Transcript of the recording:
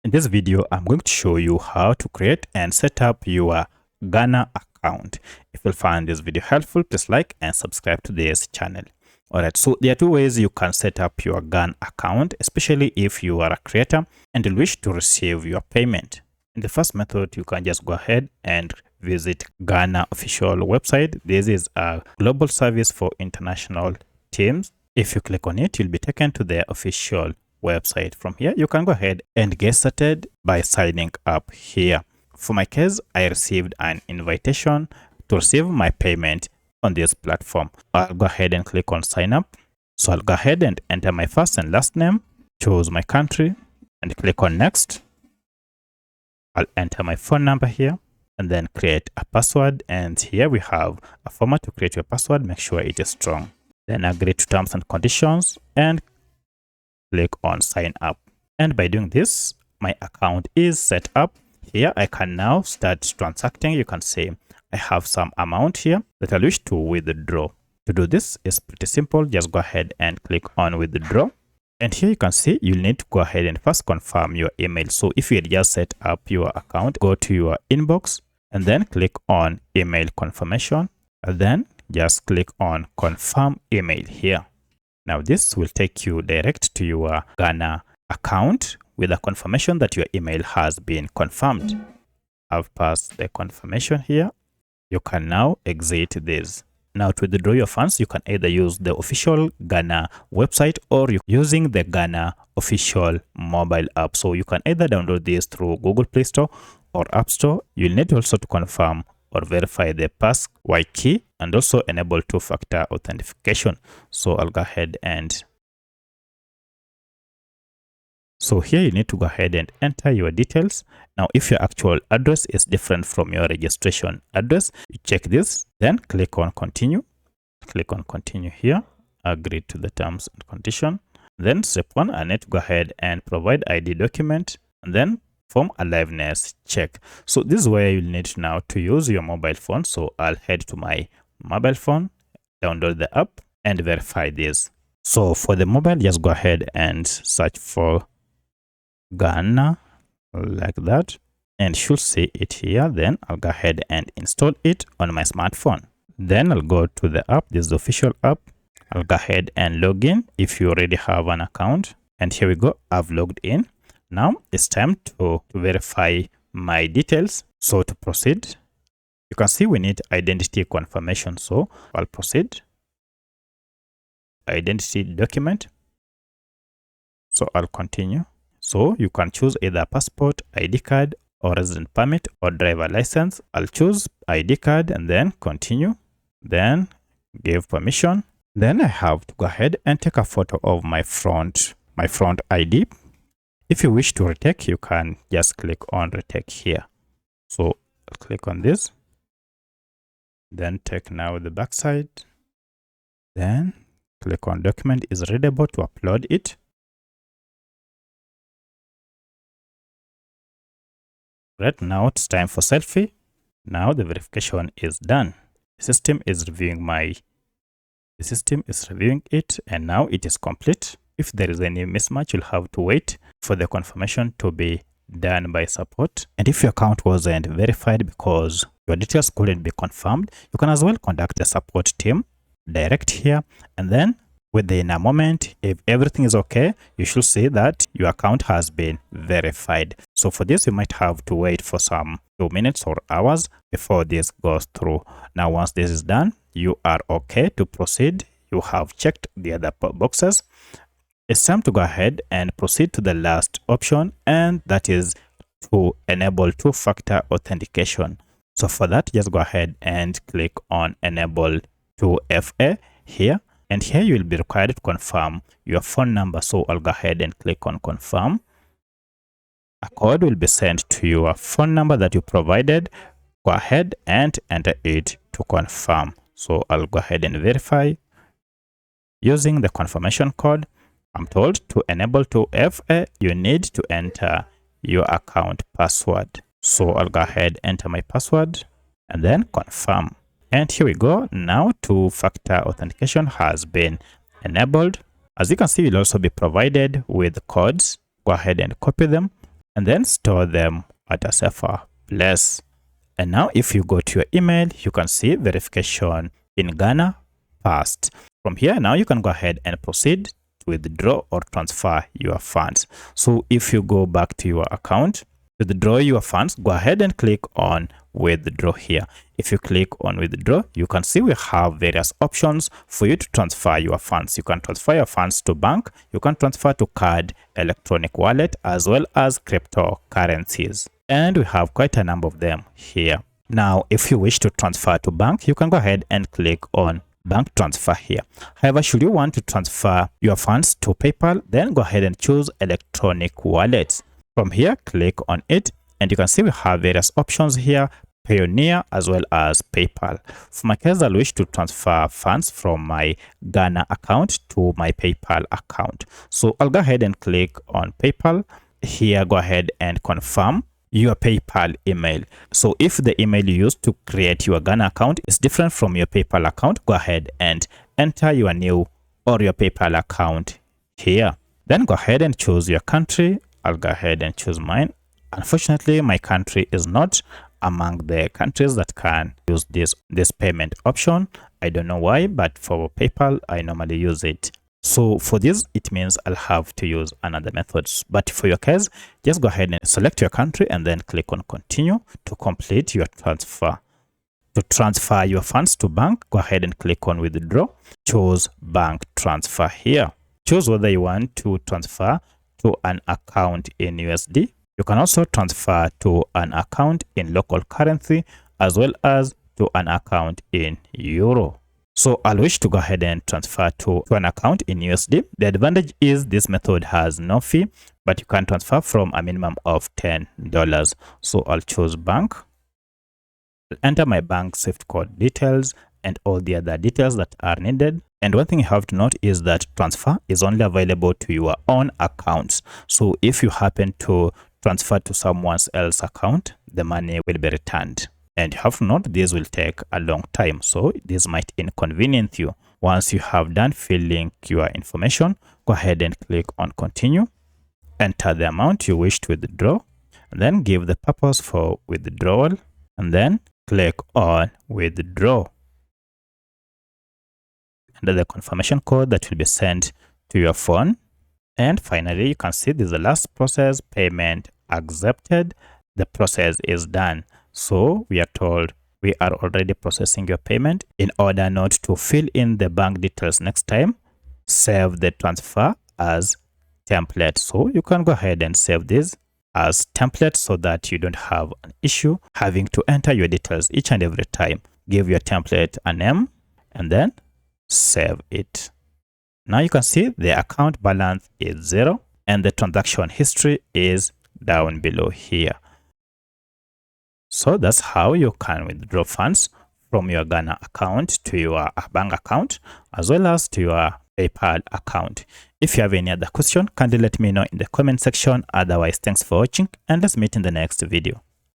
In this video, I'm going to show you how to create and set up your Garna account. If you find this video helpful, please like and subscribe to this channel. Alright, so there are two ways you can set up your Garna account, especially if you are a creator and you wish to receive your payment. In the first method, you can just go ahead and visit Garna official website. This is a global service for international teams. If you click on it, you'll be taken to their official website. From here, you can go ahead and get started by signing up here. For my case, I received an invitation to receive my payment on this platform. I'll go ahead and click on sign up. So I'll go ahead and enter my first and last name, choose my country and click on next. I'll enter my phone number here and then create a password. And here we have a format to create your password. Make sure it is strong. Then agree to terms and conditions and click on sign up. And by doing this, my account is set up. Here I can now start transacting. You can say I have some amount here that I wish to withdraw. To do this is pretty simple. Just go ahead and click on withdraw. And here you can see you'll need to go ahead and first confirm your email. So if you had just set up your account, go to your inbox and then click on email confirmation. And then just click on confirm email here. Now this will take you direct to your Garna account with a confirmation that your email has been confirmed. I've passed the confirmation here. You can now exit this. Now to withdraw your funds, you can either use the official Garna website or using the Garna official mobile app. So you can either download this through Google Play Store or App Store. You'll need also to confirm or verify the password key and also enable two-factor authentication. So I'll go ahead and here you need to go ahead and enter your details. Now if your actual address is different from your registration address, you check this, then click on continue. Click on continue here, agree to the terms and condition. Then step 1, I need to go ahead and provide ID document and then form a liveness check. So this is where you'll need now to use your mobile phone. So I'll head to my mobile phone, download the app and verify this. So for the mobile, just go ahead and search for Garna like that and you should see it here. Then I'll go ahead and install it on my smartphone. Then I'll go to the app. This is the official app. I'll go ahead and log in if you already have an account. And here we go. I've logged in. Now it's time to verify my details. So to proceed, you can see we need identity confirmation. So I'll proceed. Identity document. So I'll continue. So you can choose either passport, ID card, or resident permit or driver license. I'll choose ID card and then continue. Then give permission. Then I have to go ahead and take a photo of my front ID. If you wish to retake, you can just click on retake here. So I'll click on this. Then take now the back side. Then click on document is readable to upload it. Right now it's time for selfie. Now the verification is done. The system is reviewing it and now it is complete. If there is any mismatch, you'll have to wait for the confirmation to be done by support. And if your account wasn't verified because your details couldn't be confirmed, you can as well contact the support team direct here. And then within a moment, if everything is okay, you should see that your account has been verified. So for this, you might have to wait for some 2 minutes or hours before this goes through. Now, once this is done, you are okay to proceed. You have checked the other boxes. It's time to go ahead and proceed to the last option, and that is to enable two-factor authentication. So for that, just go ahead and click on enable 2FA here. And here you will be required to confirm your phone number. So I'll go ahead and click on confirm. A code will be sent to your phone number that you provided. Go ahead and enter it to confirm. So I'll go ahead and verify using the confirmation code. I'm told to enable 2FA, you need to enter your account password. So I'll go ahead, enter my password and then confirm. And here we go. Now two-factor authentication has been enabled. As you can see, you'll also be provided with codes. Go ahead and copy them and then store them at a safer place. And now if you go to your email, you can see verification in Garna passed. From here, now you can go ahead and proceed to withdraw or transfer your funds. So if you go back to your account, withdraw your funds, go ahead and click on withdraw here. If you click on withdraw, you can see we have various options for you to transfer your funds. You can transfer your funds to bank, you can transfer to card, electronic wallet, as well as cryptocurrencies. And we have quite a number of them here. Now, if you wish to transfer to bank, you can go ahead and click on bank transfer here. However, should you want to transfer your funds to PayPal, then go ahead and choose electronic wallet. From here, click on it, and you can see we have various options here, Payoneer as well as PayPal. For my case, I wish to transfer funds from my Garna account to my PayPal account. So I'll go ahead and click on PayPal. Here, go ahead and confirm your PayPal email. So if the email you used to create your Garna account is different from your PayPal account, go ahead and enter your new or your PayPal account here. Then go ahead and choose your country. I'll go ahead and choose mine. Unfortunately, my country is not among the countries that can use this payment option. I don't know why, but for PayPal, I normally use it. So for this, it means I'll have to use another method. But for your case, just go ahead and select your country and then click on continue to complete your transfer. To transfer your funds to bank, go ahead and click on withdraw. Choose bank transfer here. Choose whether you want to transfer to an account in USD. You can also transfer to an account in local currency as well as to an account in Euro. So I'll wish to go ahead and transfer to an account in USD. The advantage is this method has no fee, but you can transfer from a minimum of $10. So I'll choose bank. I'll enter my bank SWIFT code details and all the other details that are needed. And one thing you have to note is that transfer is only available to your own accounts. So if you happen to transfer to someone else's account, the money will be returned. And you have to note this will take a long time, so this might inconvenience you. Once you have done filling your information, go ahead and click on continue. Enter the amount you wish to withdraw, and then give the purpose for withdrawal, and then click on withdraw. Enter the confirmation code that will be sent to your phone. And finally, you can see this is the last process, payment accepted. The process is done. So we are told we are already processing your payment. In order not to fill in the bank details next time, save the transfer as template. So you can go ahead and save this as template so that you don't have an issue having to enter your details each and every time. Give your template a name and then save it. Now you can see the account balance is 0 and the transaction history is down below here. So that's how you can withdraw funds from your Garna account to your bank account as well as to your PayPal account. If you have any other question, kindly let me know in the comment section. Otherwise, thanks for watching and let's meet in the next video.